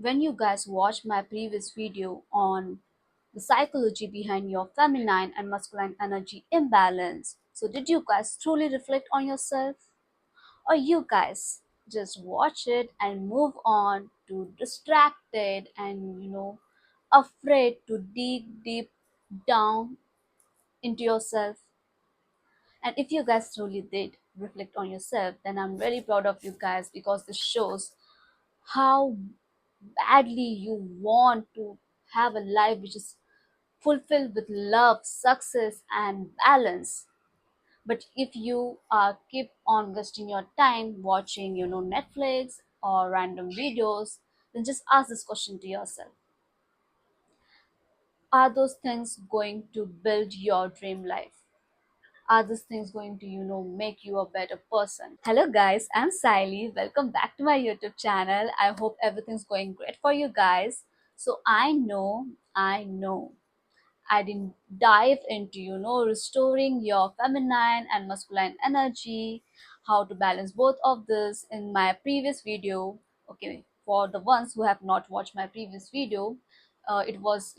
When you guys watched my previous video on the psychology behind your feminine and masculine energy imbalance, so did you guys truly reflect on yourself? Or you guys just watch it and move on to distracted and afraid to dig deep down into yourself? And if you guys truly did reflect on yourself, then I'm very proud of you guys because this shows how badly you want to have a life which is fulfilled with love, success, and balance. But if you keep on wasting your time watching, Netflix or random videos, then just ask this question to yourself: are those things going to build your dream life? Are these things going to make you a better person? Hello guys, I'm Siley. Welcome back to my YouTube channel. I hope everything's going great for you guys. So I know I didn't dive into, restoring your feminine and masculine energy, how to balance both of this in my previous video. Okay, for the ones who have not watched my previous video, it was,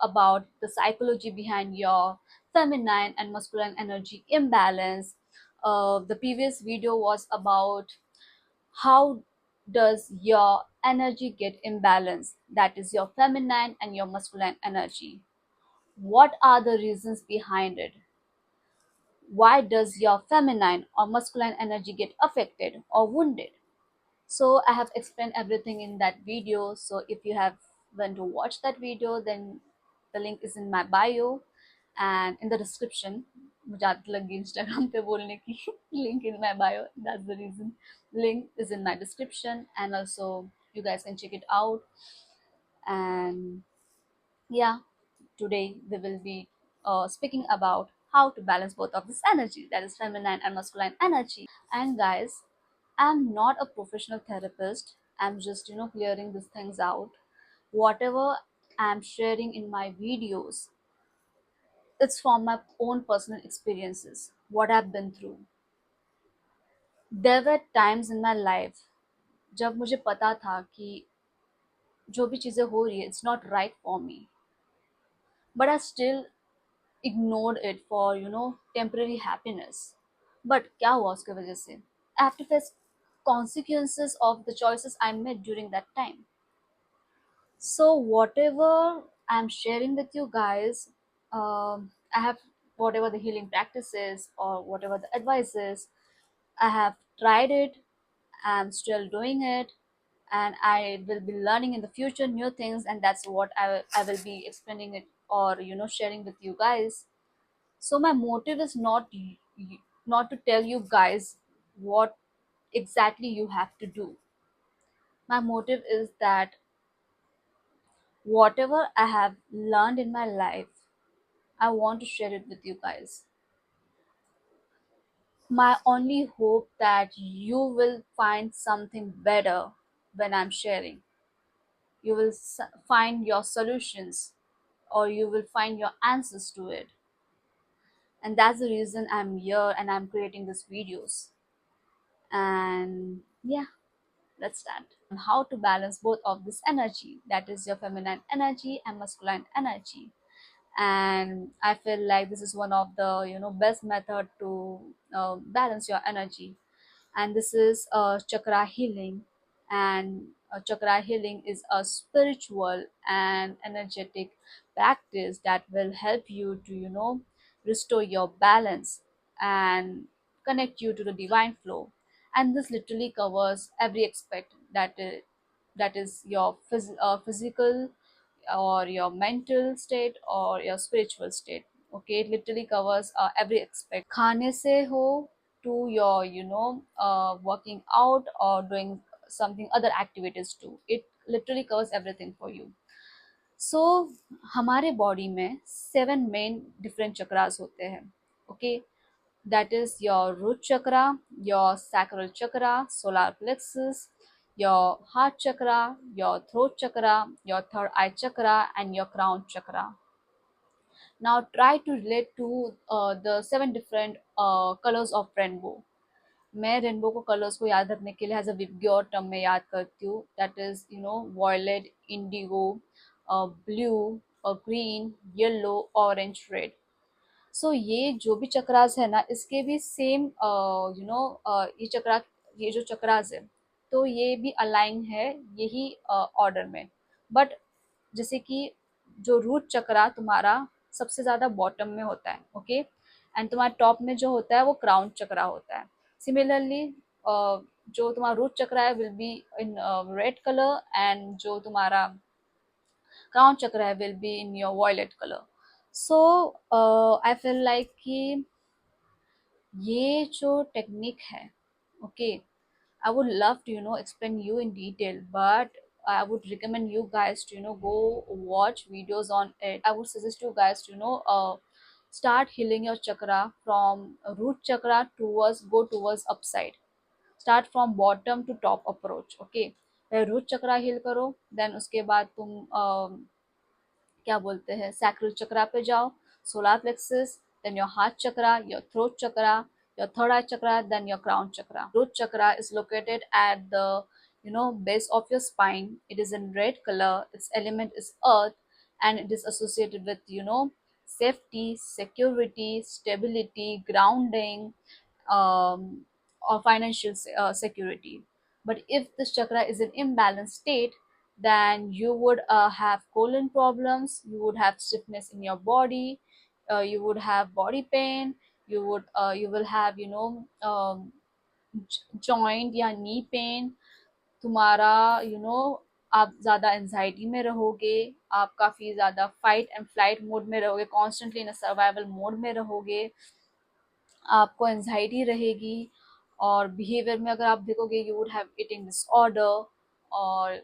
about the psychology behind your feminine and masculine energy imbalance. The previous video was about how does your energy get imbalanced, that is your feminine and your masculine energy. What are the reasons behind it? Why does your feminine or masculine energy get affected or wounded? So I have explained everything in that video. So if you have went to watch that video, then the link is in my bio and in the description. मुझे आदत लगी Instagram पे बोलने की link in my bio, that's the reason. Link is in my description and also you guys can check it out. And yeah, today we will be speaking about how to balance both of this energy, that is feminine and masculine energy. And guys, I'm not a professional therapist. I'm just, clearing these things out. Whatever I'm sharing in my videos, it's from my own personal experiences, what I've been through. There were times in my life जब मुझे पता था कि जो भी चीज़ें हो रही है it's not right for me, but I still ignored it for temporary happiness. But क्या हुआ उसके वजह से? I have to face consequences of the choices I made during that time. So whatever I'm sharing with you guys, I have whatever the healing practices or whatever the advice is, I have tried it. I'm still doing it, and I will be learning in the future new things, and that's what I will be explaining it or sharing with you guys. So my motive is not to tell you guys what exactly you have to do. My motive is that whatever I have learned in my life, I want to share it with you guys. My only hope that you will find something better when I'm sharing. You will find your solutions or you will find your answers to it. And that's the reason I'm here and I'm creating these videos. And yeah, let's start. How to balance both of this energy, that is your feminine energy and masculine energy. And I feel like this is one of the best method to balance your energy. And this is chakra healing. And chakra healing is a spiritual and energetic practice that will help you to restore your balance and connect you to the divine flow. And this literally covers every aspect, that is your physical or your mental state or your spiritual state. Okay, it literally covers every aspect. खाने से हो to your working out or doing something other activities too, it literally covers everything for you. So हमारे body में 7 main different chakras होते हैं. Okay, that is your root chakra, your sacral chakra, solar plexus, your heart chakra, your throat chakra, your third eye chakra, and your crown chakra. Now try to relate to the 7 different colors of rainbow. मैं rainbow को colours को याद रखने के लिए as a VIBGYOR term में याद करती हूँ, that is violet, indigo, blue, green, yellow, orange, red. So ये जो भी चक्रास है ना, इसके भी सेम ये जो चक्रास है, तो ये भी अलाइन है यही ऑर्डर में। बट जैसे कि जो रूट चक्रा तुम्हारा सबसे ज्यादा बॉटम में होता है, ओके, एंड तुम्हारा टॉप में जो होता है वो क्राउन चक्रा होता है। सिमिलरली जो तुम्हारा रूट चक्रा है will be in red colour, and जो तुम्हारा क्राउन चक्र है will be in your violet colour. So I feel like कि ये जो टेक्निक है, okay, I would love to explain you in detail, but I would recommend you guys to go watch videos on it. I would suggest you guys to start healing your chakra from root chakra towards go towards upside. Start from bottom to top approach, okay? पहले root चक्रा heal करो, then उसके बाद तुम क्या बोलते हैं sacral chakra पे जाओ, solar plexus, then your heart chakra, your throat chakra, your third eye chakra, then your crown chakra. Root chakra is located at the base of your spine. It is in red color. Its element is earth, and it is associated with safety, security, stability, grounding, or financial security. But if this chakra is in imbalanced state, then you would have colon problems, you would have stiffness in your body, you would have body pain, you will have joint या knee pain, तुम्हारा आप ज़्यादा anxiety में रहोगे, आप काफ़ी ज़्यादा fight and flight mode में रहोगे, कॉन्स्टेंटली इन सर्वाइवल मोड में रहोगे, आपको एंजाइटी रहेगी। और बिहेवियर में अगर आप देखोगे, you would have eating disorder, और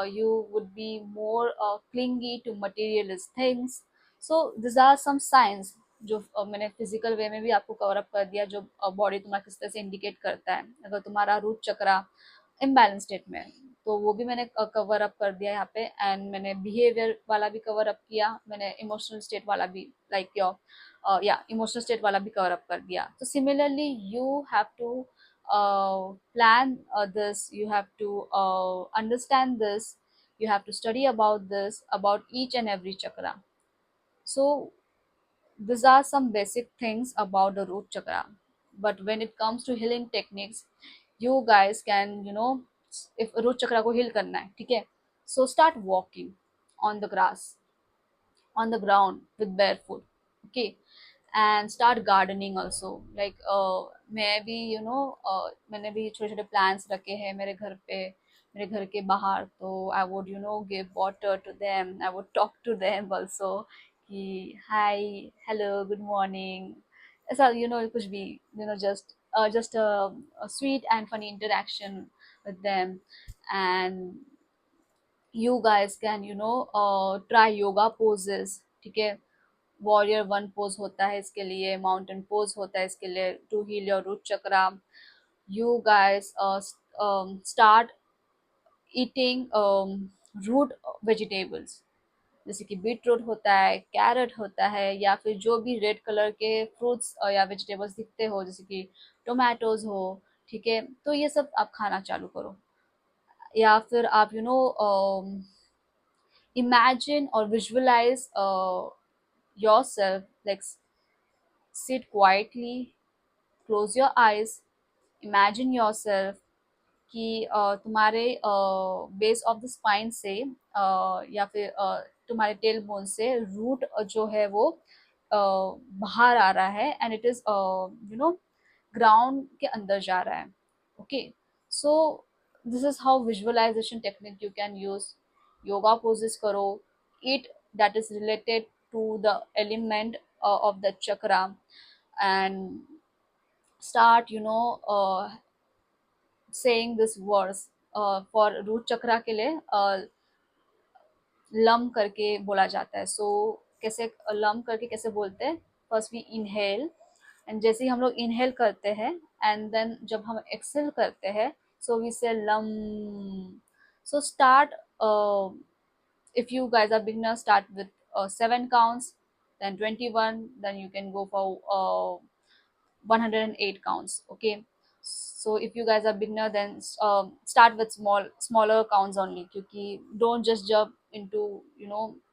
you would be more clingy to materialist things. So this are some science जो मैंने फिजिकल वे में भी आपको कवर अप कर दिया, जो बॉडी तुम्हारा किस तरह से इंडिकेट करता है अगर तुम्हारा रूट चक्रा इम्बैलेंस स्टेट में है। तो वो भी मैंने कवर अप कर दिया यहाँ पे, एंड मैंने बिहेवियर वाला भी कवर अप किया, मैंने इमोशनल स्टेट वाला भी, लाइक योर या इमोशनल स्टेट वाला भी कवर अप कर दिया। तो similarly you have to plan this, you have to understand this, you have to study about this, about each and every chakra. So these are some basic things about the root chakra. But when it comes to healing techniques, you guys can if root chakra को heal करना है, ठीक है, so start walking on the grass, on the ground with barefoot, okay, and start gardening also, like मैं भी मैंने भी छोटे छोटे plants रखे हैं मेरे घर पे, मेरे घर के बाहर, तो I would give water to them, I would talk to them also कि hi, hello, good morning, ऐसा कुछ भी, just a sweet and funny interaction with them. And you guys can try yoga poses, ठीक है, warrior one pose होता है इसके लिए, माउंटेन पोज होता है इसके लिए, to heal your root chakra. You guys start eating root vegetables, जैसे कि बीट रूट होता है, कैरेट होता है, या फिर जो भी रेड कलर के फ्रूट्स या वेजिटेबल्स दिखते हो, जैसे कि टोमेटोज हो, ठीक है, तो ये सब आप खाना चालू करो। या फिर आप imagine or visualize yourself, like sit quietly, close your eyes, imagine yourself कि तुम्हारे बेस ऑफ द स्पाइन से या फिर तुम्हारे टेल बोन से रूट जो है वो बाहर आ रहा है, एंड इट इज ग्राउंड के अंदर जा रहा है, okay. So this is how visualization technique you can use. Yoga poses करो, it that is related to the element of the chakra, and start saying this verse for root chakra के लिए lump करके बोला जाता है। सो कैसे lump करके कैसे बोलते हैं, फर्स्ट वी इनहेल, एंड जैसे ही हम लोग इनहेल करते हैं एंड देन जब हम एक्सेल करते हैं, सो वी से lump. So start, if you guys are beginners, start with 7 counts, then 21, then you can go for 108 counts, okay। So if you guys are beginner, then start with smaller counts only, क्योंकि don't just jump into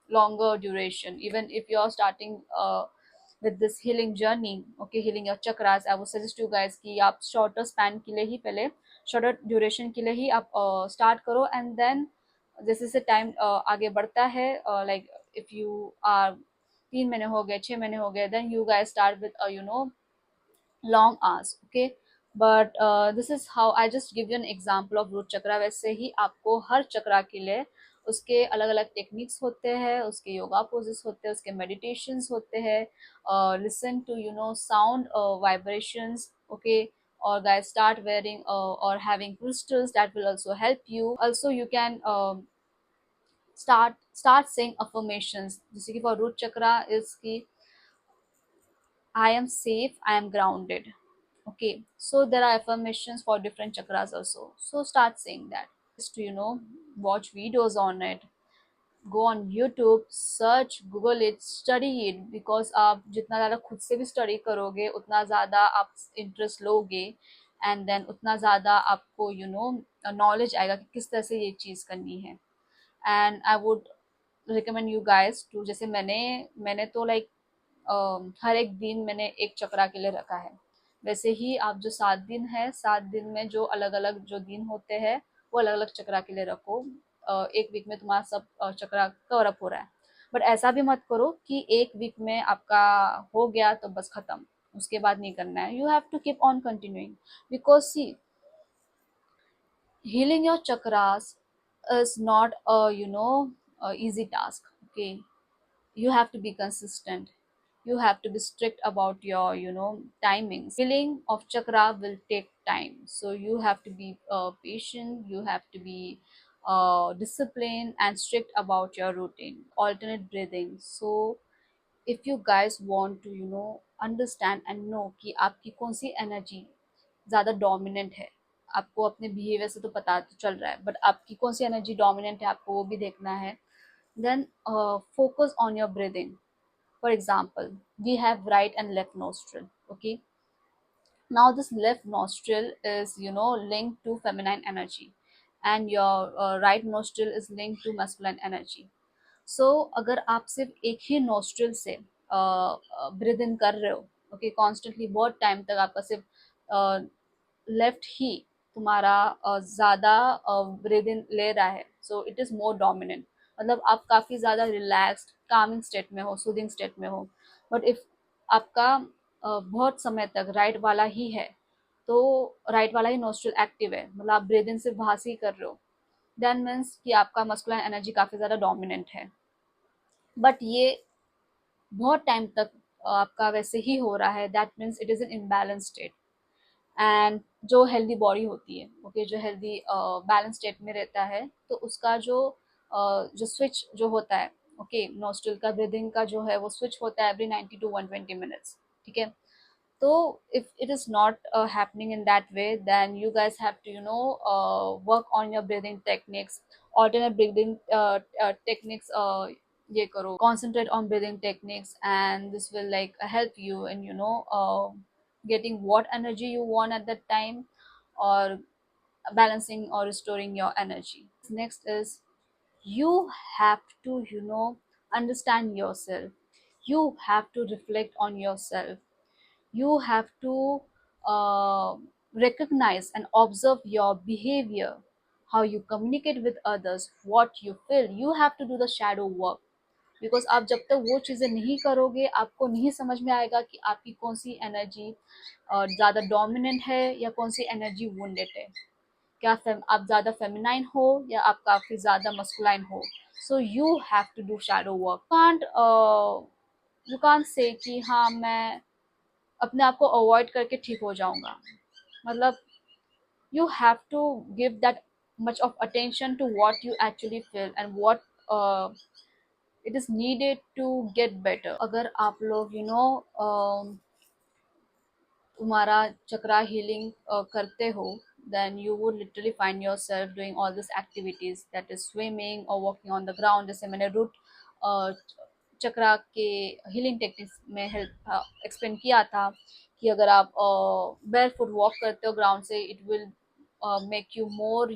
longer duration. Even if you're starting with this healing journey, okay, healing your chakras, I would suggest you guys कि आप shorter span के लिए ही पहले, shorter duration के लिए ही आप start करो, and then जैसे जैसे टाइम आगे बढ़ता है, like if you are 3 महीने हो गए, 6 महीने हो गए, then you guys start with long hours, okay. But this is how I just give you an example of root chakra. वैसे ही आपको हर चक्रा के लिए उसके अलग अलग टेक्निक्स होते हैं, उसके योगा पोजेस होते हैं, उसके मेडिटेशंस होते हैं, listen to sound vibrations, okay. Or guys, start wearing or having crystals, that will also help you. Also you can start saying affirmations, जैसे कि for root chakra is कि I am safe, I am grounded. Okay, so there are affirmations for different chakras also. So start saying that. Just to watch videos on it. Go on YouTube, search, Google it, study it, because आप जितना ज़्यादा खुद से भी study करोगे उतना ज़्यादा आप इंटरेस्ट लोगे, एंड देन उतना ज़्यादा आपको नॉलेज आएगा कि किस तरह से ये चीज़ करनी है. And I would recommend you guys to, जैसे मैंने तो लाइक हर एक दिन मैंने एक चक्रा के लिए रखा है. वैसे ही आप जो 7 दिन है, 7 दिन में जो अलग अलग जो दिन होते हैं वो अलग अलग चक्रा के लिए रखो. एक वीक में तुम्हारा सब चक्रा कवर अप हो रहा है. बट ऐसा भी मत करो कि एक वीक में आपका हो गया तो बस खत्म, उसके बाद नहीं करना है. You have to keep on continuing, because see, healing your chakras is not a a easy task, okay. You have to be consistent, you have to be strict about your timings. Healing of chakra will take time, so you have to be patient, you have to be disciplined and strict about your routine. Alternate breathing. So if you guys want to understand and know कि आपकी कौन सी energy ज़्यादा dominant है, आपको अपने behaviour से तो पता तो चल रहा है, बट आपकी कौन सी एनर्जी डोमिनेंट है आपको वो भी देखना है. Then focus on your breathing. For example, we have right and left nostril, okay. Now this left nostril is linked to feminine energy, and your right nostril is linked to masculine energy. सो अगर आप सिर्फ एक ही nostril से breathe in कर रहे हो, okay, constantly बहुत time तक आपका सिर्फ लेफ्ट ही तुम्हारा ज़्यादा ब्रीद इन ले रहा है, so it is more dominant. मतलब आप काफ़ी ज़्यादा रिलैक्स्ड कामिंग स्टेट में हो, सूदिंग स्टेट में हो. बट इफ़ आपका बहुत समय तक राइट वाला ही है, तो राइट वाला ही नोस्ट्रिल एक्टिव है, मतलब आप ब्रीद इन सिर्फ बाहर से ही कर रहे हो, देन मीन्स कि आपका मस्कुलाइन एनर्जी काफ़ी ज़्यादा डोमिनेंट है. बट ये बहुत टाइम तक आपका वैसे ही हो रहा है, that means it is an imbalance state. And जो हेल्दी बॉडी होती है, ओके, जो हेल्दी बैलेंस स्टेट में रहता है, तो उसका जो स्विच जो होता है, ओके, नोस्ट्रल का ब्रीदिंग का जो है वो स्विच होता है एवरी 90 to 120 minutes, ठीक है. So if it is not happening in that way, then you guys have to work on your breathing techniques, alternate breathing techniques. ये करो, concentrate on breathing techniques, and this will like help you in getting what energy you want at that time, or balancing or restoring your energy. Next is, you have to understand yourself, you have to reflect on yourself, you have to uh, recognize and observe your behavior, how you communicate with others, what you feel. You have to do the shadow work, because आप जब तक वो चीज़ें नहीं करोगे आपको नहीं समझ में आएगा कि आपकी कौन सी एनर्जी ज़्यादा डोमिनेंट है या कौन सी एनर्जी वुंडेड है. क्या आप ज़्यादा फेमिनाइन हो या आप काफ़ी ज़्यादा मस्कुलाइन हो. So you have to do shadow work. You can't say कि हाँ मैं अपने आप को अवॉइड करके ठीक हो जाऊंगा. मतलब you have to give that much of attention to what you actually feel and what it is needed to get better. अगर आप लोग तुम्हारा चक्रा हीलिंग करते हो, then you would literally find yourself doing all these activities, that is swimming or walking on the ground. जैसे मैंने root चक्रा के healing techniques में हेल्प एक्सप्लेन किया था कि अगर आप बेयर फुट वॉक करते हो ग्राउंड से, it will make you more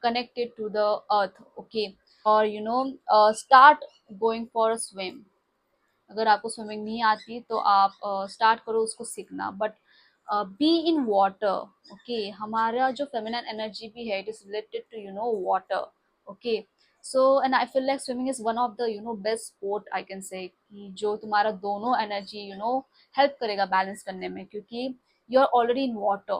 connected to the earth. Okay. और start going for a swim. अगर आपको स्विमिंग नहीं आती तो आप स्टार्ट करो उसको सीखना, but be in water. Okay, हमारा जो फेमिनिन एनर्जी भी है, it is related to water. Okay. So and I feel like swimming is one of the best sport, I can say, कि जो तुम्हारा दोनों एनर्जी हेल्प करेगा बैलेंस करने में, क्योंकि you are already in water.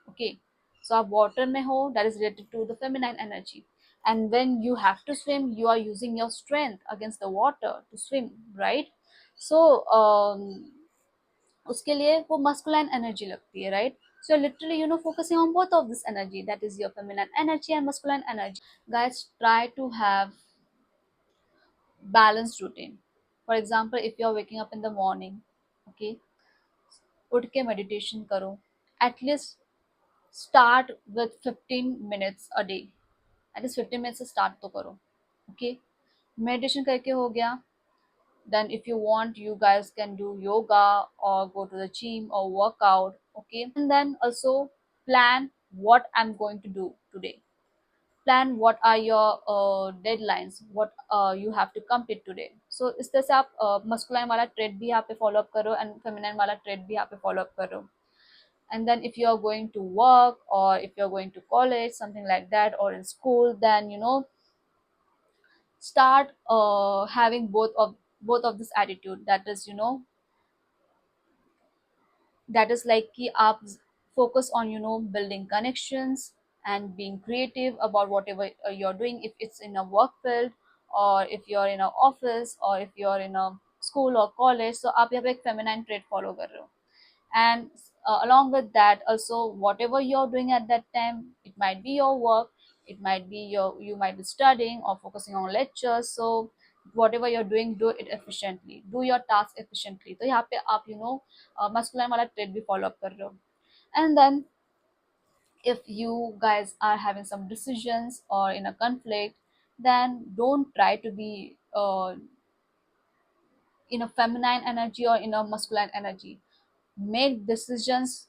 Okay. So आप water में हो, that is related to the feminine energy. And when you have to swim, you are using your strength against the water to swim, right? So उसके लिए वो masculine energy लगती है, right? So you're literally focusing on both of this energy, that is your feminine energy and masculine energy. Guys, try to have balanced routine. For example, if you're waking up in the morning, okay, उठ के meditation करो. At least start with 15 minutes a day. At least 15 minutes से start तो करो. Okay. Meditation करके हो गया, then if you want, you guys can do yoga or go to the gym or work out. Okay. And then also plan what I'm going to do today. Plan what are your deadlines, what you have to complete today. So इस तरह से आप masculine वाला trade भी यहाँ पे follow up करो and feminine वाला ट्रेड भी यहाँ पे फॉलो अप करो. And then if you are going to work or if you're going to college, something like that, or in school, then start having both of this attitude, that is that is like कि आप focus on building connections and being creative about whatever you're doing, if it's in a work field or if you're in an office or if you're in a school or college. So आप यहाँ पे एक feminine trait follow कर रहे हो. And along with that also, whatever you're doing at that time, it might be your work, it might be you might be studying or focusing on lectures. So whatever you're doing, do it efficiently, do your task efficiently. तो यहाँ पे आप masculine वाला trait भी follow up कर रहे हो. And then if you guys are having some decisions or in a conflict, then don't try to be in a feminine energy or in a masculine energy. Make decisions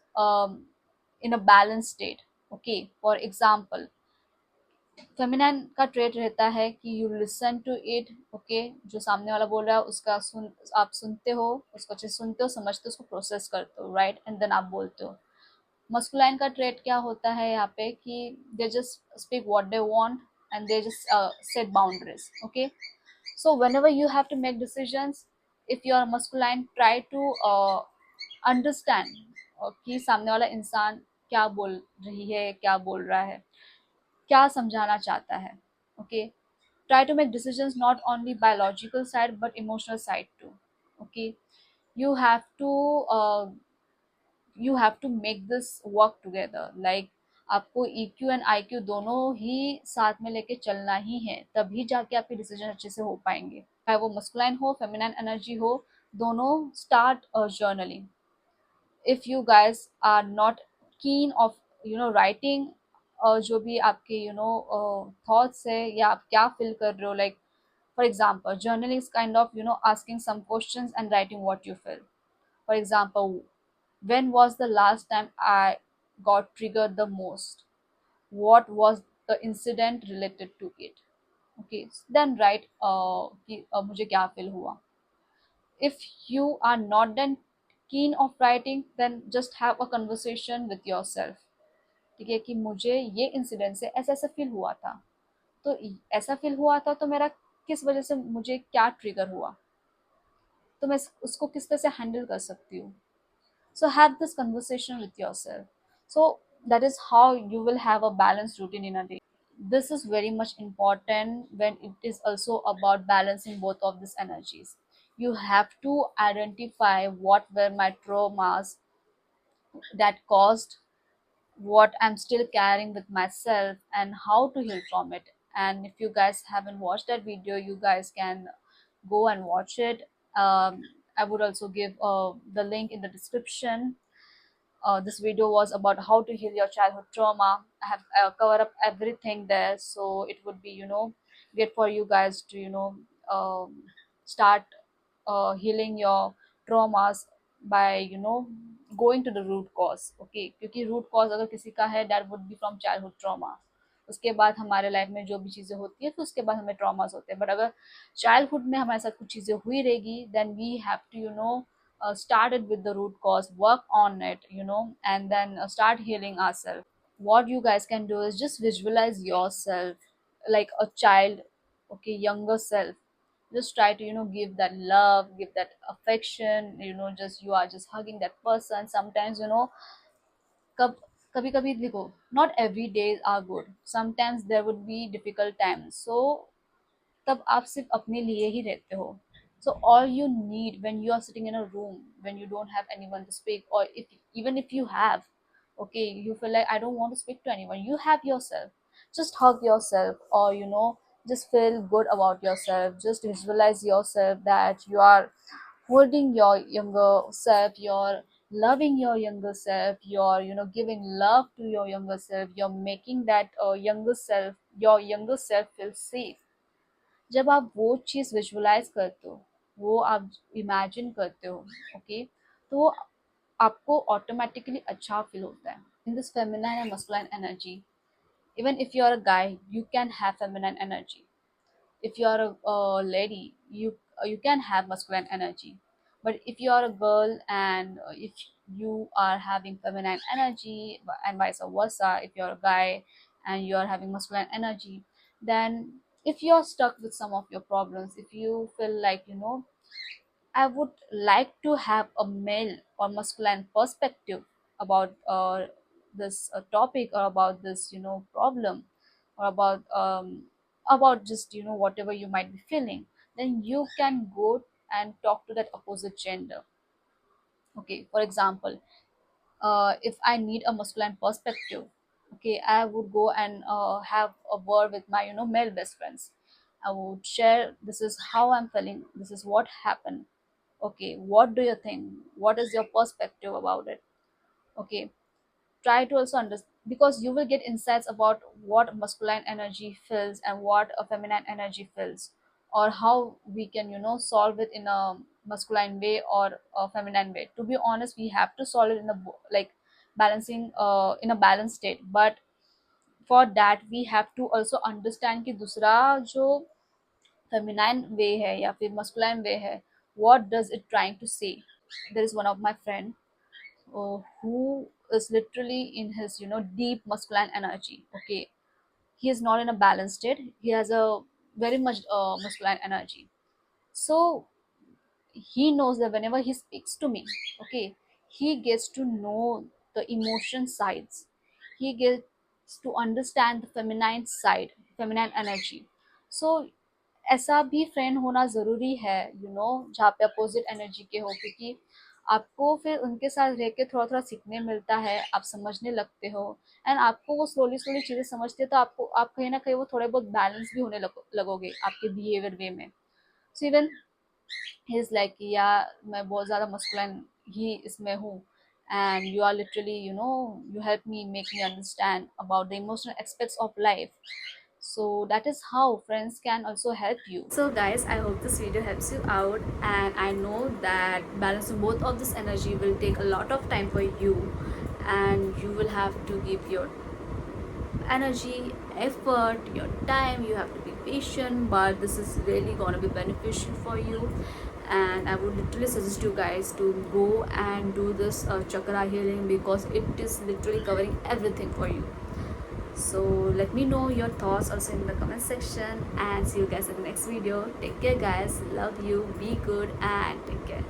in a balanced state. Okay. For example, feminine का trait रहता है कि you listen to it. Okay, जो सामने वाला बोल रहा है उसका आप सुनते हो, उसको अच्छे से सुनते हो, समझते हो, उसको प्रोसेस करते हो, राइट, एंड देन आप बोलते हो. मस्कुलाइन का ट्रेट क्या होता है यहाँ पे कि they just speak what they want and they just set boundaries. Okay. So whenever you have to make decisions, if you are masculine, try to understand कि सामने वाला इंसान क्या बोल रही है, क्या बोल रहा है, क्या समझाना चाहता है. Okay. Try to make decisions not only by logical side but emotional side too. Okay. you have to uh, you have to make this work together, like आपको EQ एंड IQ दोनों ही साथ में लेके चलना ही है, तभी जाके आपके डिसीजन अच्छे से हो पाएंगे, चाहे वो मस्कुलाइन हो, फेमिनाइन एनर्जी हो, दोनों. Start journaling. if you guys are not keen of writing जो भी आपके थॉट्स है या आप क्या फील कर रहे हो, like for example, journaling is kind of asking some questions and writing what you feel. For example, when was the last time I got triggered the most? What was the incident related to it? Okay, then write कि मुझे क्या feel हुआ. If you are not then keen of writing, then just have a conversation with yourself. ठीक है, कि मुझे ये incident से ऐसा ऐसा फील हुआ था, तो ऐसा फील हुआ था तो मेरा किस वजह से मुझे क्या ट्रिगर हुआ, तो मैं उसको किस तरह से हैंडल कर सकती हूँ. So have this conversation with yourself. So that is how you will have a balanced routine in a day. This is very much important when it is also about balancing both of these energies. You have to identify what were my traumas that caused what I'm still carrying with myself and how to heal from it. And if you guys haven't watched that video, you guys can go and watch it. I would also give the link in the description. This video was about how to heal your childhood trauma. I have covered up everything there, so it would be great for you guys to um, start healing your traumas by going to the root cause. Okay, क्योंकि root cause अगर किसी का है, that would be from childhood trauma. उसके बाद हमारे life में जो भी चीज़ें होती है फिर उसके बाद हमें ट्रॉमास होते हैं, बट अगर चाइल्डहुड में हमारे साथ कुछ चीज़ें हुई रहेगी, then we have to started with the root cause, work on it, and then start healing ourselves. What you guys can do is just visualize yourself like a child, okay, younger self. Just try to give that love, give that affection, just you are just hugging that person. Sometimes कब कभी कभी देखो, not every days are good, sometimes there would be difficult times, so तब आप सिर्फ अपने लिए ही रहते हो. So all you need when you are sitting in a room, when you don't have anyone to speak, or if even if you have, okay, you feel like I don't want to speak to anyone, you have yourself. Just hug yourself, or just feel good about yourself. Just visualize yourself that you are holding your younger self, you're loving your younger self, you're giving love to your younger self, you're making that younger self, your younger self feel safe. जब आप वो चीज़ visualise करते हो, वो आप imagine करते हो, okay, तो आपको ऑटोमेटिकली अच्छा फील होता है. In this feminine and masculine energy, even if you're a guy, you can have feminine energy. If you're a lady, you can have masculine energy. But if you're a girl and if you are having feminine energy, and vice versa, if you're a guy and you're having masculine energy, then if you're stuck with some of your problems, if you feel like I would like to have a male or masculine perspective about this topic, or about this problem, or about just whatever you might be feeling, then you can go and talk to that opposite gender. Okay, for example, if I need a masculine perspective, okay, I would go and have a word with my male best friends. I would share, this is how I'm feeling, this is what happened. Okay, what do you think, what is your perspective about it? Okay, try to also understand, because you will get insights about what masculine energy feels and what a feminine energy feels, or how we can solve it in a masculine way or a feminine way. To be honest, we have to solve it in a like balancing in a balanced state, but for that we have to also understand कि दूसरा जो feminine way है या फिर masculine way है, what does it trying to say. There is one of my friend who is literally in his deep masculine energy. Okay, he is not in a balanced state, he has a very much masculine energy. So he knows that whenever he speaks to me, okay, he gets to know the emotion sides, he gets to understand the feminine side, feminine energy. So ऐसा भी friend होना ज़रूरी है, जहाँ पे opposite energy के हो, क्योंकि आपको फिर उनके साथ रह के थोड़ा थोड़ा सीखने मिलता है, आप समझने लगते हो, एंड आपको वो स्लोली स्लोली चीज़ें समझते हैं, तो आपको आप कहीं ना कहीं वो थोड़े बहुत बैलेंस भी होने लगोगे आपके बिहेवियर वे में. So even he is like, या मैं बहुत ज़्यादा मस्कुलिन ही इसमें हूँ, and you are literally you help me, make me understand about the emotional aspects of life. So that is how friends can also help you. So guys, I hope this video helps you out, and I know that balancing both of this energy will take a lot of time for you, and you will have to give your energy, effort, your time, you have to be patient, but this is really going to be beneficial for you. And I would literally suggest you guys to go and do this chakra healing, because it is literally covering everything for you. So let me know your thoughts also in the comment section, and see you guys in the next video. Take care guys, love you, be good, and take care.